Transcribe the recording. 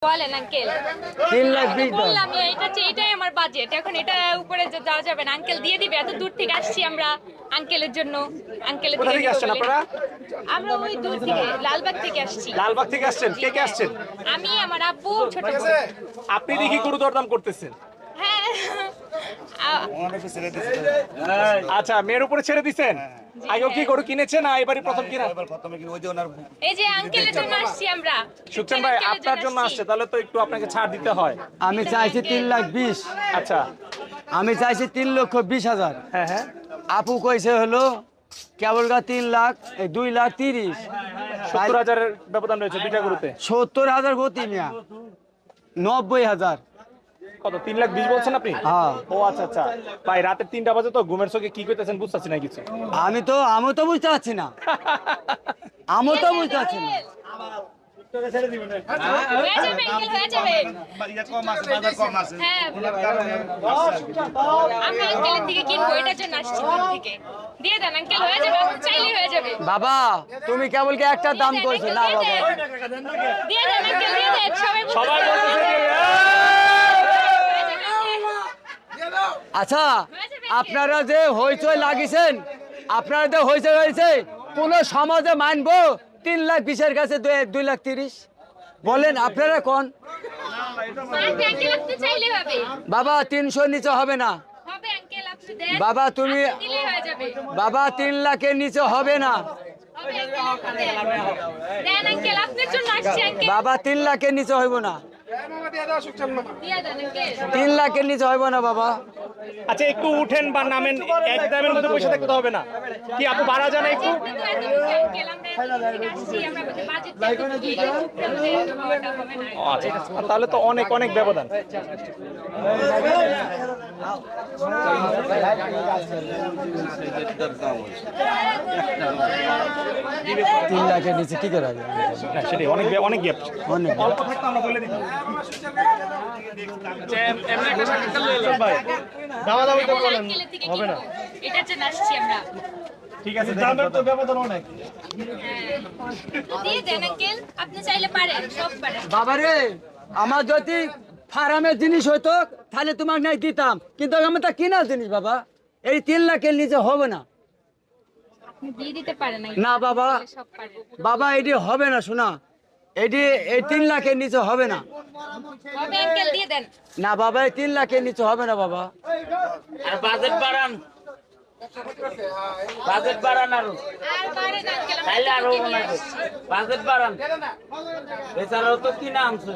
বলেন আঙ্কেল। 3,20,000 বললাম এটাই আমার বাজেট। এখন এটা উপরে যাওয়া যাবে না। আঙ্কেল দিয়ে দিবে, এত দূর থেকে আসছি আমরা আঙ্কেলের জন্য। আঙ্কেলের কোথা থেকে আসছেন আপনারা? আমরা ওই দূর থেকে লালবাগ থেকে আসছি। লালবাগ থেকে আসছেন? কে কে আসছেন? আমি, আমার আব্বু, ছোট বোন। আপনি দেখি গরু দরদাম করতেছেন। হ্যাঁ। আচ্ছা, মেয়ের উপরে ছেড়ে দিছেন? আগেও কি গরু কিনেছেন না এবারই প্রথম কিনা? এই যে আঙ্কেলের জন্য আসছি আমরা। সুকচান ভাই আপনার জন্য আসছে, তাহলে তো একটু আপনাকে ছাড় দিতে হয়। আমি চাইছি 3,20,000। আচ্ছা, আমি চাইছি 3,20,000। হ্যাঁ হ্যাঁ, আপু কইছে হলো কেবল 2,30,000। 70,000-এর ব্যবধান রয়েছে দুইটা গরুতে। 70,000 গতি মিয়া, 90,000। কত? 3,20,000 বলছেন আপনি? হ্যাঁ। ও আচ্ছা আচ্ছা ভাই, রাতে 3টা বাজে তো ঘুমের চোখে কি কইতেছেন বুঝতেছি না কিছু। আমি তো বুঝতে পারছি না। আমি তো বুঝতে পারছি না। হয়ে যাবে আঙ্কেল, হয়ে যাবে। হ্যাঁ, আমরা আঙ্কেলের থেকে কিনবো, এটার জন্য আসছি দূর থেকে। দিয়ে দেন আঙ্কেল, হয়ে যাবে, আপনি চাইলেই হয়ে যাবে। বাবা তুমি কেবল কি একটা দাম কইছো না বাবা? দিয়ে দেন আঙ্কেল, দিয়ে দেন। সবাই বলতেছে যে, আচ্ছা, আপনারা যে হইচই লাগিয়েছেন, আপনারা যে হইচই হয়েছে, কোন সমাজে মানবো 3,20,000 কাছে 2,30,000? বলেন আপনারা কোন? মানবে আঙ্কেল, আপনি চাইলেই হবে। বাবা 300 নিচে হবে না। হবে আঙ্কেল, আপনি দেন। বাবা তুমি, আপনি দিলেই হয়ে যাবে। বাবা 3 লাখের নিচে হবে না। হবে আঙ্কেল, আপনি দেন। দেন আঙ্কেল, আপনার জন্য আসছি আঙ্কেল। বাবা 3 লাখের নিচে হইব না। দিয়ে দেন আঙ্কেল। 3 লাখের নিচে হইব না বাবা। আচ্ছা একটু উঠেন বা নামেন, এক দামের মধ্যে পয়সা থাকতে তো হবে না কি আপু? বাড়া জানা একটু। আঙ্কেল, আমরা এত দূর থেকে আসছি, আমরা বাজেট হবে না। আচ্ছা, তাহলে তো অনেক অনেক ব্যবধান। 3 লাখের নিচে কি করে হবে? না সেটাই, অনেক অনেক গ্যাপ। অনেক। অল্প থাকতো আমরা বলে দিতাম। ভাই আঙ্কেলের থেকে কিনবো, এটার জন্য আসছি আমরা। ঠিক আছে, দামের তো ব্যবধান অনেক। দিয়ে দেন আঙ্কেল, আপনি চাইলে পারেন, সব পারেন। বাবা রে, আমার যদি ফার্মের জিনিস হইতো তাহলে তোমাকে নাই দিতাম, কিন্তু আমার তা কিনা জিনিস বাবা। এই 3 লাখের নিচে হবে না। আপনি দিয়ে দিতে পারেন না বাবা, সব পারেন। বাবা এটি হবে না, শোনা, এটি এই 3 লাখের নিচে হবে না। হবে আঙ্কেল, দিয়ে দেন। না বাবা, এই 3 লাখের নিচে হবে না বাবা। আর বাজেট বাড়ান, বাজেট বাড়ান আরো, আর পারেন আঙ্কেল, তাইলে আরো আমরা বাজেট বাড়ান, এছাড়াও তো কিনা আনছে।